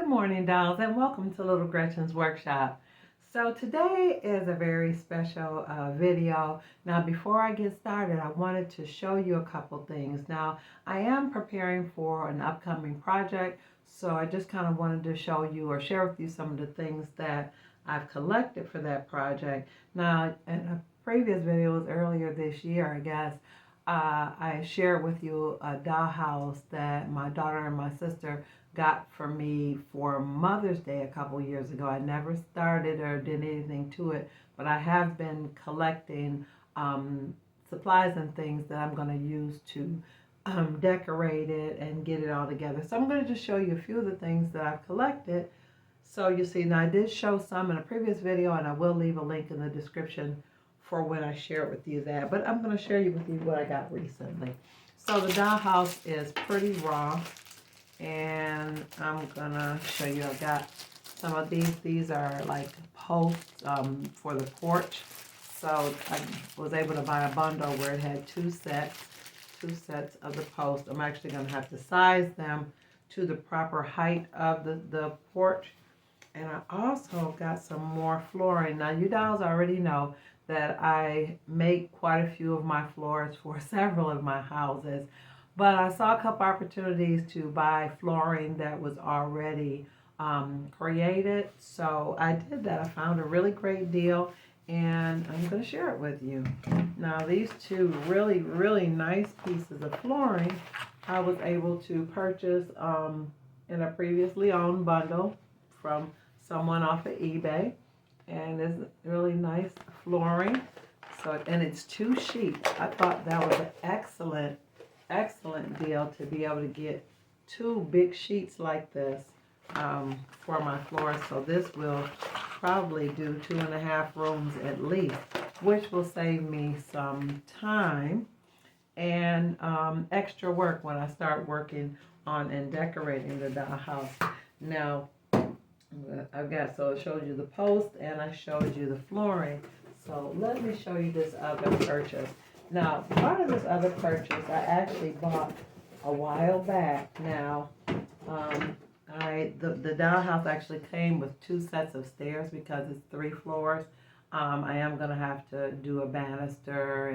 Good morning, dolls, and welcome to Little Gretchen's workshop. So today is a very special video. Now, before I get started, I wanted to show you a couple things. Now, I am preparing for an upcoming project, so I just kind of wanted to show you or share with you some of the things that I've collected for that project. Now, in a previous videos earlier this year, I guess, I shared with you a dollhouse that my daughter and my sister got for me for Mother's Day a couple years ago. I never started or did anything to it, but I have been collecting supplies and things that I'm going to use to decorate it and get it all together. So I'm going to just show you a few of the things that I've collected. So you see, now I did show some in a previous video, and I will leave a link in the description for when I share with you that. But I'm going to share with you what I got recently. So the dollhouse is pretty raw, and I'm gonna show you. I've got some of these are like posts for the porch. So I was able to buy a bundle where it had two sets of the posts. I'm actually gonna have to size them to the proper height of the porch. And I also got some more flooring. Now, you dolls already know that I make quite a few of my floors for several of my houses. But I saw a couple opportunities to buy flooring that was already created. So I did that. I found a really great deal, and I'm going to share it with you. Now, these two really, really nice pieces of flooring I was able to purchase in a previously owned bundle from someone off of eBay. And it's really nice flooring. So, and it's 2 sheets. I thought that was an excellent deal to be able to get 2 big sheets like this for my floor. So this will probably do 2.5 rooms at least, which will save me some time and extra work when I start working on and decorating the dollhouse. Now, so I showed you the post and I showed you the flooring. So let me show you this other purchase. Now, part of this other purchase I actually bought a while back. Now, the dollhouse actually came with 2 sets of stairs because it's 3 floors. I am gonna have to do a banister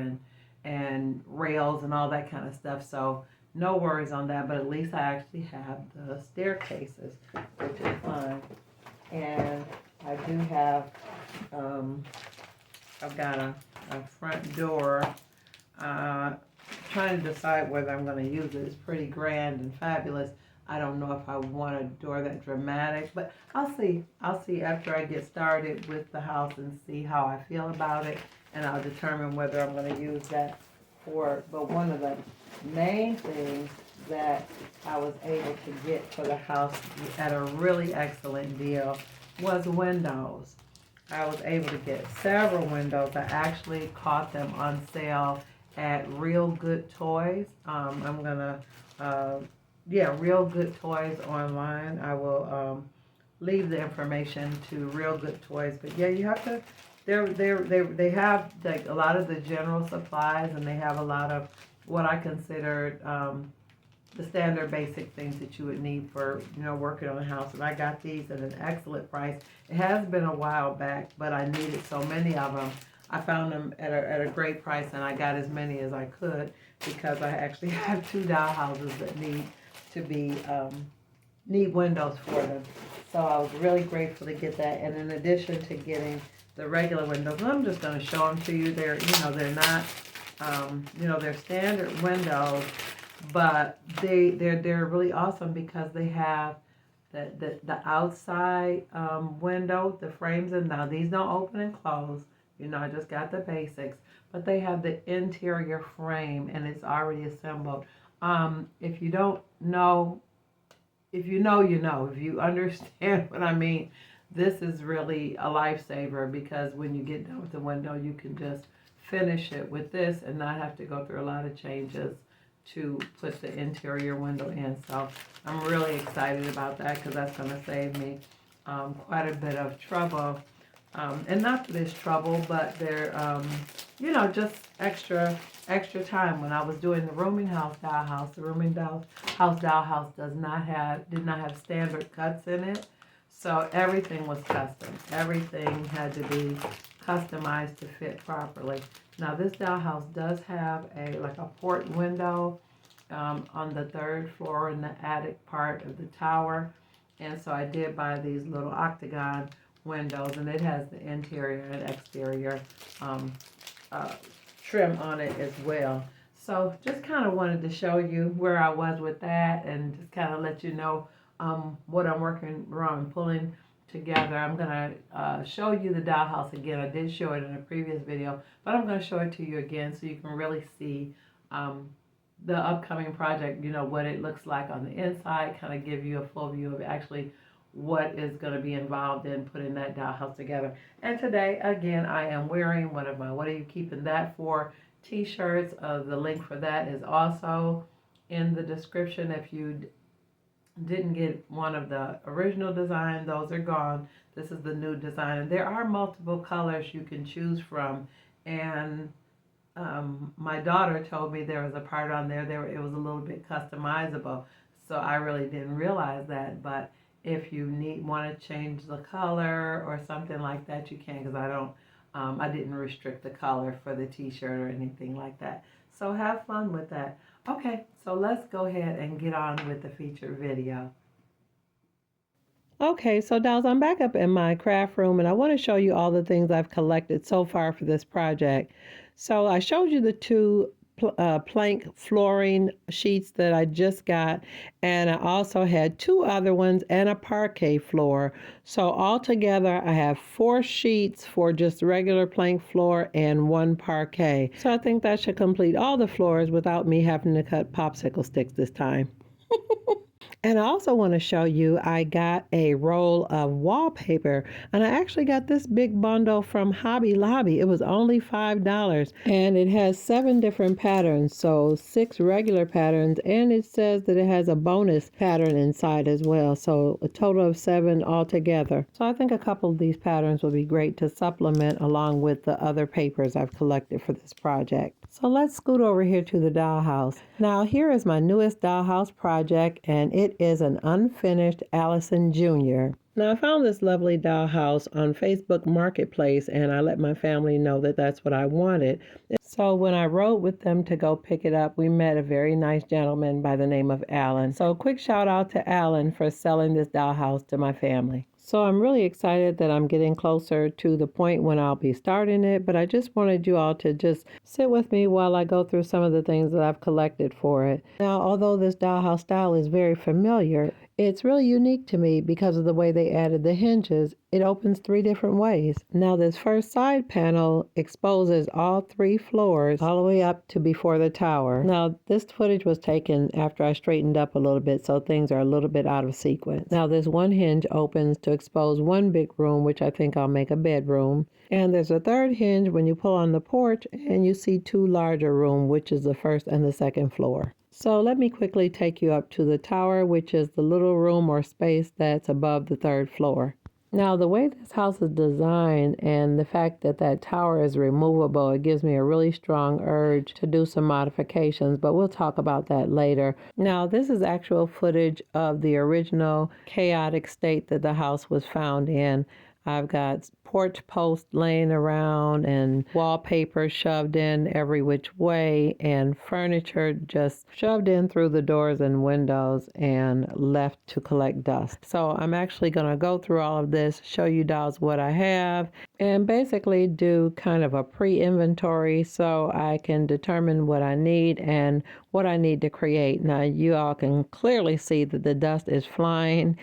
and rails and all that kind of stuff. So no worries on that. But at least I actually have the staircases, which is fine. And I do have, I've got a front door. Trying to decide whether I'm going to use it. It's pretty grand and fabulous. I don't know if I want a door that dramatic, but I'll see. I'll see after I get started with the house and see how I feel about it, and I'll determine whether I'm going to use that for it. But one of the main things that I was able to get for the house at a really excellent deal was windows. I was able to get several windows. I actually caught them on sale at Real Good Toys. I'm gonna, Real Good Toys online. I will leave the information to Real Good Toys. But yeah, you have to. They have like a lot of the general supplies, and they have a lot of what I considered the standard basic things that you would need for working on a house. And I got these at an excellent price. It has been a while back, but I needed so many of them. I found them at a great price, and I got as many as I could because I actually have 2 dollhouses that need windows for them. So I was really grateful to get that. And in addition to getting the regular windows, I'm just going to show them to you. They're they're not they're standard windows, but they're really awesome because they have the outside window, the frames, and now these don't open and close. I just got the basics, but they have the interior frame and it's already assembled. If you don't know, if you know, you know. If you understand what I mean, this is really a lifesaver because when you get done with the window, you can just finish it with this and not have to go through a lot of changes to put the interior window in. So I'm really excited about that because that's going to save me quite a bit of trouble And not that it's trouble, but they're, you know, just extra time. When I was doing the rooming house dollhouse, the rooming house dollhouse did not have standard cuts in it. So everything was custom. Everything had to be customized to fit properly. Now this dollhouse does have like a port window on the 3rd floor in the attic part of the tower. And so I did buy these little octagon windows, and it has the interior and exterior trim on it as well. So just kind of wanted to show you where I was with that, and just kind of let you know what I'm working around pulling together. I'm going to show you the dollhouse again. I did show it in a previous video, but I'm going to show it to you again so you can really see the upcoming project, you know, what it looks like on the inside, kind of give you a full view of actually what is going to be involved in putting that dollhouse together. And today, again, I am wearing one of my What Are You Keeping That For t-shirts. The link for that is also in the description. If you didn't get one of the original design, those are gone. This is the new design, and there are multiple colors you can choose from. And my daughter told me there was a part on there it was a little bit customizable, so I really didn't realize that. But if you want to change the color or something like that, you can, because I didn't restrict the color for the t-shirt or anything like that. So have fun with that. Okay, so let's go ahead and get on with the featured video. Okay, so dolls, I'm back up in my craft room, and I want to show you all the things I've collected so far for this project. So I showed you the two plank flooring sheets that I just got, and I also had 2 other ones and a parquet floor. So altogether I have 4 sheets for just regular plank floor and 1 parquet. So I think that should complete all the floors without me having to cut popsicle sticks this time. And I also want to show you, I got a roll of wallpaper, and I actually got this big bundle from Hobby Lobby. It was only $5, and it has 7 different patterns, so 6 regular patterns, and it says that it has a bonus pattern inside as well, so a total of 7 altogether. So I think a couple of these patterns will be great to supplement along with the other papers I've collected for this project. So let's scoot over here to the dollhouse. Now here is my newest dollhouse project, and it is an unfinished Allison Jr. Now I found this lovely dollhouse on Facebook Marketplace, and I let my family know that that's what I wanted. So when I rode with them to go pick it up, we met a very nice gentleman by the name of Alan. So quick shout out to Alan for selling this dollhouse to my family. So I'm really excited that I'm getting closer to the point when I'll be starting it, but I just wanted you all to just sit with me while I go through some of the things that I've collected for it. Now, although this dollhouse style is very familiar, it's really unique to me because of the way they added the hinges. It opens 3 different ways. Now this first side panel exposes all 3 floors all the way up to before the tower. Now this footage was taken after I straightened up a little bit, so things are a little bit out of sequence. Now this one hinge opens to expose 1 big room, which I think I'll make a bedroom. And there's a 3rd hinge when you pull on the porch, and you see 2 larger rooms, which is the 1st and the 2nd floor. So let me quickly take you up to the tower, which is the little room or space that's above the 3rd floor. Now, the way this house is designed and the fact that that tower is removable, it gives me a really strong urge to do some modifications, but we'll talk about that later. Now, this is actual footage of the original chaotic state that the house was found in. I've got porch posts laying around and wallpaper shoved in every which way and furniture just shoved in through the doors and windows and left to collect dust. So I'm actually going to go through all of this, show you dolls what I have, and basically do kind of a pre-inventory so I can determine what I need and what I need to create. Now you all can clearly see that the dust is flying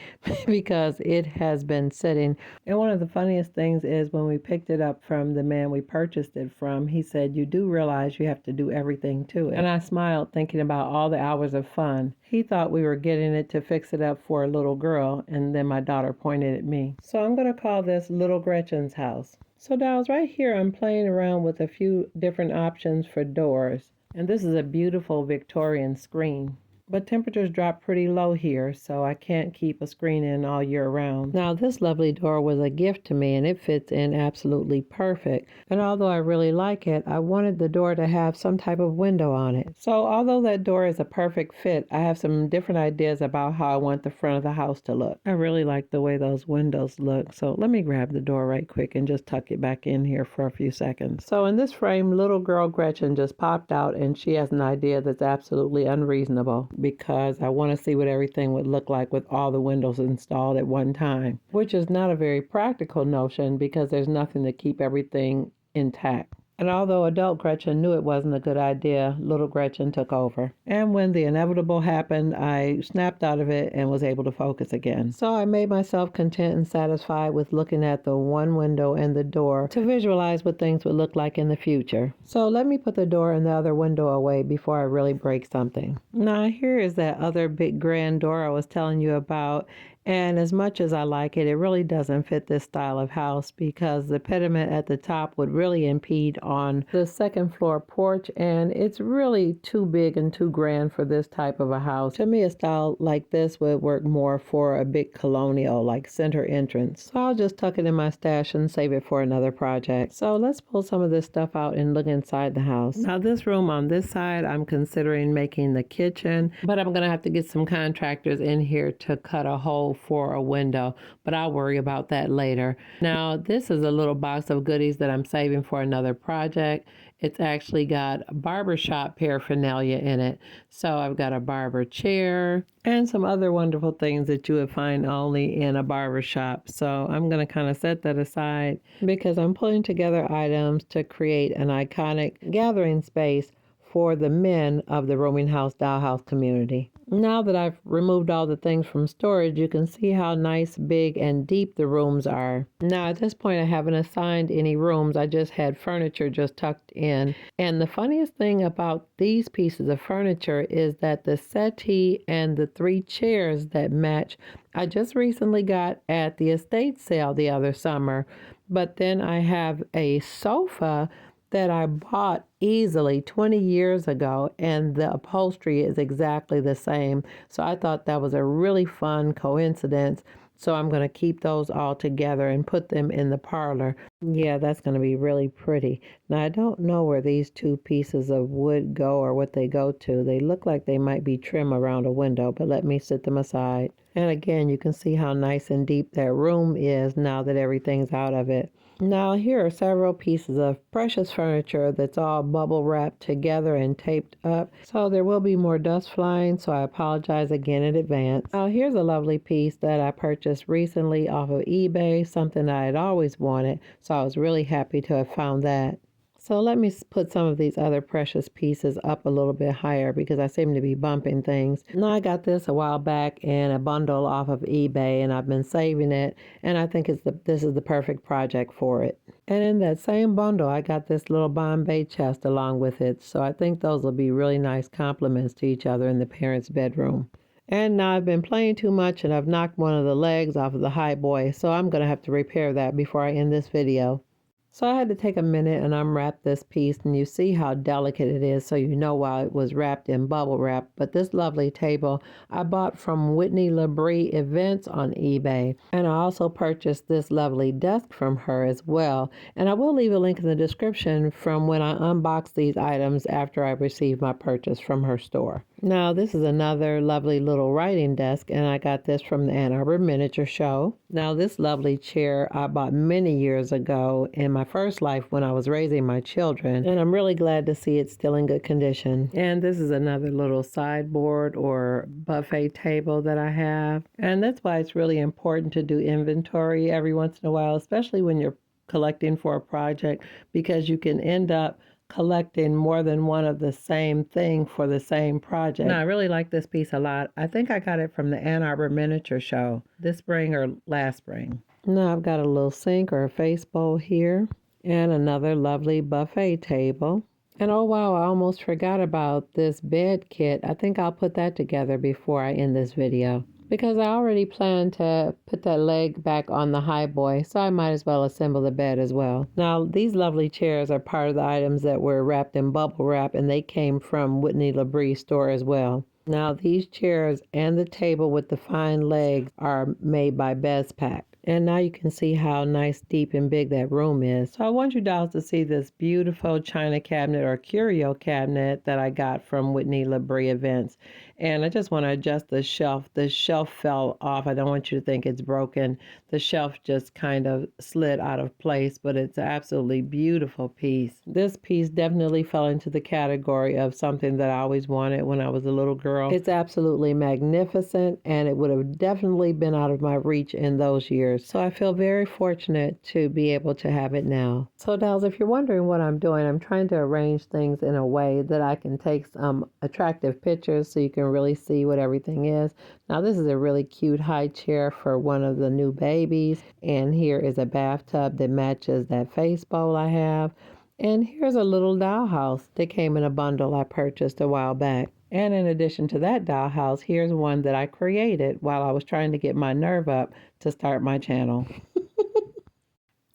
because it has been sitting. And one of the funniest things is when we picked it up from the man we purchased it from, he said, "You do realize you have to do everything to it." And I smiled thinking about all the hours of fun. He thought we were getting it to fix it up for a little girl, and then my daughter pointed at me. So I'm going to call this Little Gretchen's house. So dolls, right here I'm playing around with a few different options for doors. And this is a beautiful Victorian screen. but temperatures drop pretty low here, so I can't keep a screen in all year round. Now, this lovely door was a gift to me, and it fits in absolutely perfect. And although I really like it, I wanted the door to have some type of window on it. So although that door is a perfect fit, I have some different ideas about how I want the front of the house to look. I really like the way those windows look, so let me grab the door right quick and just tuck it back in here for a few seconds. So in this frame, little girl Gretchen just popped out, and she has an idea that's absolutely unreasonable, because I want to see what everything would look like with all the windows installed at one time, which is not a very practical notion because there's nothing to keep everything intact. And although adult Gretchen knew it wasn't a good idea, little Gretchen took over. And when the inevitable happened, I snapped out of it and was able to focus again. So I made myself content and satisfied with looking at the one window and the door to visualize what things would look like in the future. So let me put the door and the other window away before I really break something. Now here is that other big grand door I was telling you about. And as much as I like it, it really doesn't fit this style of house because the pediment at the top would really impede on the second floor porch, and it's really too big and too grand for this type of a house. To me, a style like this would work more for a big colonial, like center entrance. So I'll just tuck it in my stash and save it for another project. So let's pull some of this stuff out and look inside the house. Now this room on this side, I'm considering making the kitchen, but I'm gonna have to get some contractors in here to cut a hole for a window, but I'll worry about that later. Now, this is a little box of goodies that I'm saving for another project. It's actually got barbershop paraphernalia in it. So I've got a barber chair and some other wonderful things that you would find only in a barbershop. So I'm going to kind of set that aside because I'm pulling together items to create an iconic gathering space for the men of the Rooming House Dollhouse community. Now that I've removed all the things from storage, you can see how nice, big, and deep the rooms are. Now at this point I haven't assigned any rooms, I just had furniture just tucked in. And the funniest thing about these pieces of furniture is that the settee and the 3 chairs that match, I just recently got at the estate sale the other summer. But then I have a sofa that I bought easily 20 years ago, and the upholstery is exactly the same. So I thought that was a really fun coincidence. So I'm going to keep those all together and put them in the parlor. Yeah, that's going to be really pretty. Now, I don't know where these 2 pieces of wood go or what they go to. They look like they might be trim around a window, but let me set them aside. And again, you can see how nice and deep that room is now that everything's out of it. Now here are several pieces of precious furniture that's all bubble wrapped together and taped up. So there will be more dust flying, so I apologize again in advance. Now here's a lovely piece that I purchased recently off of eBay, something I had always wanted, so I was really happy to have found that. So let me put some of these other precious pieces up a little bit higher because I seem to be bumping things. Now I got this a while back in a bundle off of eBay, and I've been saving it, and I think this is the perfect project for it. And in that same bundle, I got this little Bombay chest along with it, so I think those will be really nice complements to each other in the parents' bedroom. And now I've been playing too much and I've knocked one of the legs off of the high boy, so I'm going to have to repair that before I end this video. So I had to take a minute and unwrap this piece, and you see how delicate it is, so you know why it was wrapped in bubble wrap. But this lovely table I bought from Whitney LeBrie Events on eBay, and I also purchased this lovely desk from her as well. And I will leave a link in the description from when I unboxed these items after I received my purchase from her store. Now this is another lovely little writing desk, and I got this from the Ann Arbor Miniature Show. Now this lovely chair I bought many years ago in my first life when I was raising my children, and I'm really glad to see it's still in good condition. And this is another little sideboard or buffet table that I have, and that's why it's really important to do inventory every once in a while, especially when you're collecting for a project, because you can end up collecting more than one of the same thing for the same project. Now, I really like this piece a lot. I think I got it from the Ann Arbor Miniature Show this spring or last spring. Now I've got a little sink or a face bowl here and another lovely buffet table. And oh wow, I almost forgot about this bed kit. I think I'll put that together before I end this video, because I already planned to put that leg back on the high boy, so I might as well assemble the bed as well. Now, these lovely chairs are part of the items that were wrapped in bubble wrap, and they came from Whitney LeBrie's store as well. Now these chairs and the table with the fine legs are made by Bezpak. And now you can see how nice, deep, and big that room is. So I want you dolls to see this beautiful china cabinet or curio cabinet that I got from Whitney Labrie Events. And I just want to adjust the shelf. The shelf fell off. I don't want you to think it's broken. The shelf just kind of slid out of place, but it's an absolutely beautiful piece. This piece definitely fell into the category of something that I always wanted when I was a little girl. It's absolutely magnificent, and it would have definitely been out of my reach in those years. So I feel very fortunate to be able to have it now. So dolls, if you're wondering what I'm doing, I'm trying to arrange things in a way that I can take some attractive pictures so you can really see what everything is. Now this is a really cute high chair for one of the new babies. And here is a bathtub that matches that face bowl I have. And here's a little dollhouse that came in a bundle I purchased a while back. And in addition to that dollhouse, here's one that I created while I was trying to get my nerve up to start my channel.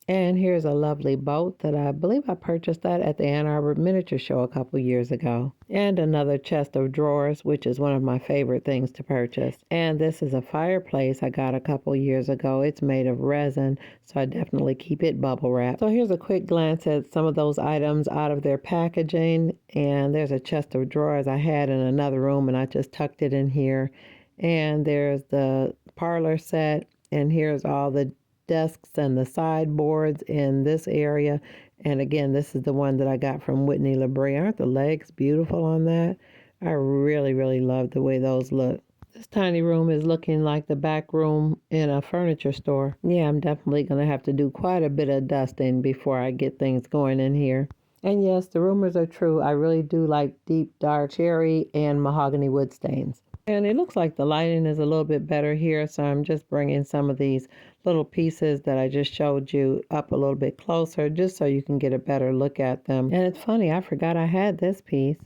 And here's a lovely boat that I believe I purchased that at the Ann Arbor Miniature Show a couple years ago. And another chest of drawers, which is one of my favorite things to purchase. And this is a fireplace I got a couple years ago. It's made of resin, so I definitely keep it bubble wrapped. So here's a quick glance at some of those items out of their packaging. And there's a chest of drawers I had in another room, and I just tucked it in here. And there's the parlor set, and here's all the desks and the sideboards in this area. And again, this is the one that I got from Whitney Labrie. Aren't the legs beautiful on that? I really, really love the way those look. This tiny room is looking like the back room in a furniture store. Yeah, I'm definitely going to have to do quite a bit of dusting before I get things going in here. And yes, the rumors are true. I really do like deep, dark cherry and mahogany wood stains. And it looks like the lighting is a little bit better here, so I'm just bringing some of these little pieces that I just showed you up a little bit closer just so you can get a better look at them. And it's funny, I forgot I had this piece.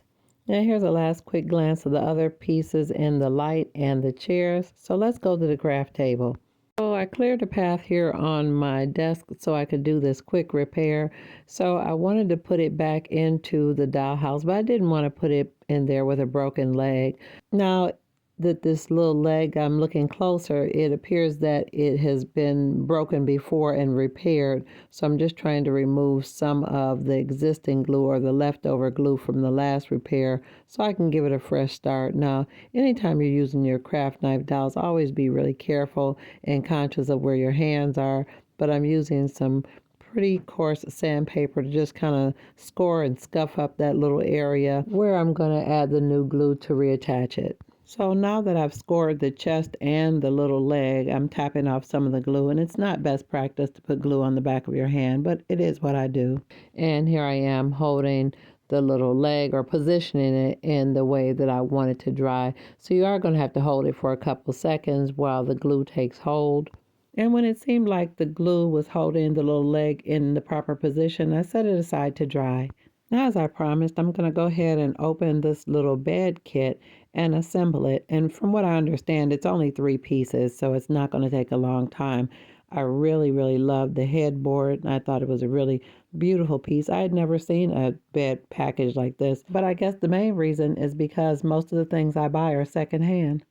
And here's a last quick glance of the other pieces in the light and the chairs. So let's go to the craft table. So I cleared a path here on my desk so I could do this quick repair. So I wanted to put it back into the dollhouse, but I didn't want to put it in there with a broken leg. Now, that this little leg, I'm looking closer, it appears that it has been broken before and repaired. So I'm just trying to remove some of the existing glue or the leftover glue from the last repair so I can give it a fresh start. Now, anytime you're using your craft knife dolls, always be really careful and conscious of where your hands are. But I'm using some pretty coarse sandpaper to just kind of score and scuff up that little area where I'm going to add the new glue to reattach it. So now that I've scored the chest and the little leg, I'm tapping off some of the glue. And it's not best practice to put glue on the back of your hand, but it is what I do. And here I am holding the little leg or positioning it in the way that I want it to dry. So you are going to have to hold it for a couple seconds while the glue takes hold. And when it seemed like the glue was holding the little leg in the proper position, I set it aside to dry. Now, as I promised, I'm going to go ahead and open this little bed kit and assemble it. And from what I understand, it's only 3 pieces, so it's not going to take a long time. I really, really loved the headboard. I thought it was a really beautiful piece. I had never seen a bed package like this, but I guess the main reason is because most of the things I buy are secondhand.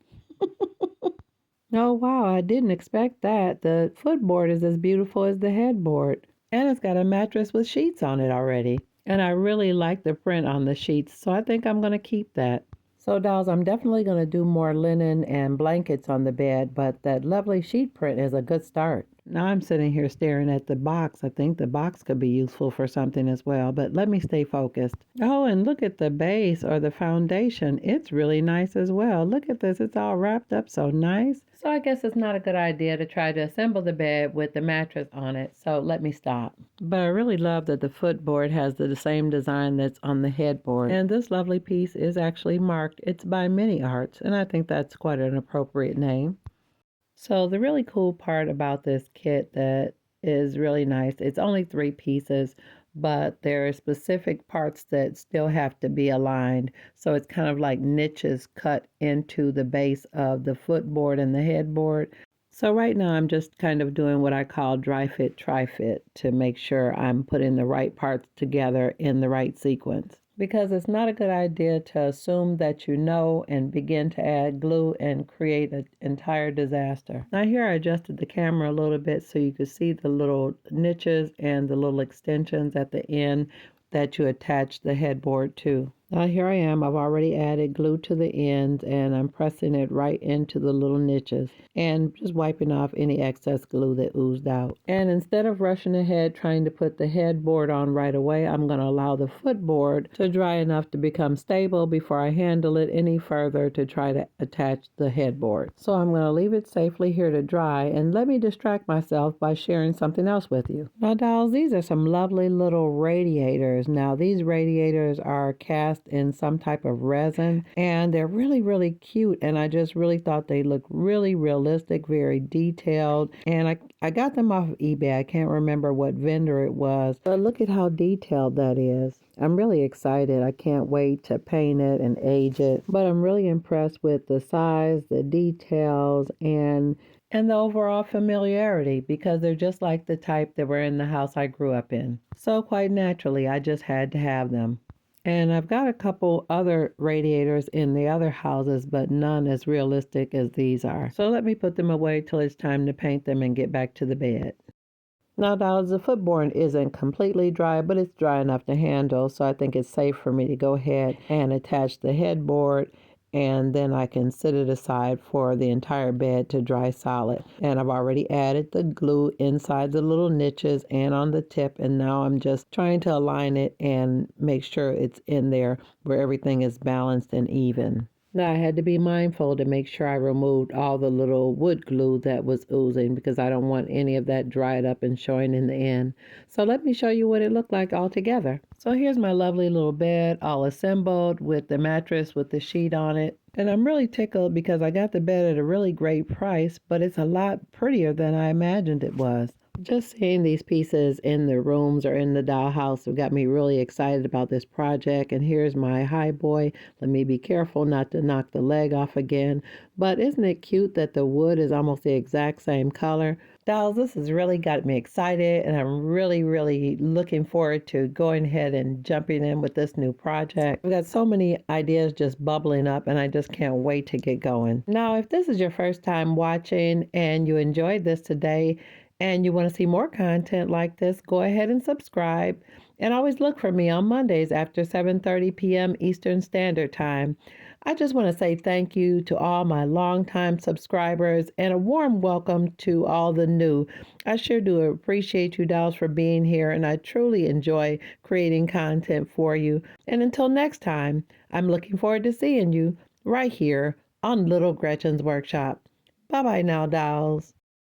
Oh, wow, I didn't expect that. The footboard is as beautiful as the headboard, and it's got a mattress with sheets on it already. And I really like the print on the sheets, so I think I'm going to keep that. So dolls, I'm definitely going to do more linen and blankets on the bed, but that lovely sheet print is a good start. Now I'm sitting here staring at the box. I think the box could be useful for something as well, but let me stay focused. Oh, and look at the base or the foundation. It's really nice as well. Look at this. It's all wrapped up so nice. So I guess it's not a good idea to try to assemble the bed with the mattress on it, so let me stop. But I really love that the footboard has the same design that's on the headboard. And this lovely piece is actually marked. It's by Mini Arts, and I think that's quite an appropriate name. So the really cool part about this kit that is really nice, it's only 3 pieces, but there are specific parts that still have to be aligned. So it's kind of like niches cut into the base of the footboard and the headboard. So right now I'm just kind of doing what I call dry fit, try fit to make sure I'm putting the right parts together in the right sequence. because it's not a good idea to assume that you know and begin to add glue and create an entire disaster. Now here I adjusted the camera a little bit so you could see the little niches and the little extensions at the end that you attach the headboard to. Now here I am, I've already added glue to the ends and I'm pressing it right into the little niches and just wiping off any excess glue that oozed out. And instead of rushing ahead trying to put the headboard on right away, I'm going to allow the footboard to dry enough to become stable before I handle it any further to try to attach the headboard. So I'm going to leave it safely here to dry and let me distract myself by sharing something else with you. Now dolls, these are some lovely little radiators. Now these radiators are cast in some type of resin and they're really cute, and I just really thought they looked really realistic, very detailed, and I got them off of eBay. I can't remember what vendor it was, but look at how detailed that is. I'm really excited. I can't wait to paint it and age it, but I'm really impressed with the size, the details, and the overall familiarity, because they're just like the type that were in the house I grew up in. So quite naturally, I just had to have them. And I've got a couple other radiators in the other houses, but none as realistic as these are. So let me put them away till it's time to paint them and get back to the bed. Now, the footboard isn't completely dry, but it's dry enough to handle, so I think it's safe for me to go ahead and attach the headboard, and then I can set it aside for the entire bed to dry solid. And I've already added the glue inside the little niches and on the tip, and now I'm just trying to align it and make sure it's in there where everything is balanced and even. Now I had to be mindful to make sure I removed all the little wood glue that was oozing, because I don't want any of that dried up and showing in the end. So let me show you what it looked like all together. So here's my lovely little bed all assembled with the mattress with the sheet on it. And I'm really tickled because I got the bed at a really great price, but it's a lot prettier than I imagined it was. Just seeing these pieces in the rooms or in the dollhouse got me really excited about this project. And here's my high boy. Let me be careful not to knock the leg off again. But isn't it cute that the wood is almost the exact same color? Dolls, this has really got me excited, and I'm really looking forward to going ahead and jumping in with this new project. I've got so many ideas just bubbling up, and I just can't wait to get going. Now, if this is your first time watching and you enjoyed this today, and you want to see more content like this, go ahead and subscribe. And always look for me on Mondays after 7:30 p.m. Eastern Standard Time. I just want to say thank you to all my longtime subscribers and a warm welcome to all the new. I sure do appreciate you dolls for being here, and I truly enjoy creating content for you. And until next time, I'm looking forward to seeing you right here on Little Gretchen's Workshop. Bye-bye now, dolls.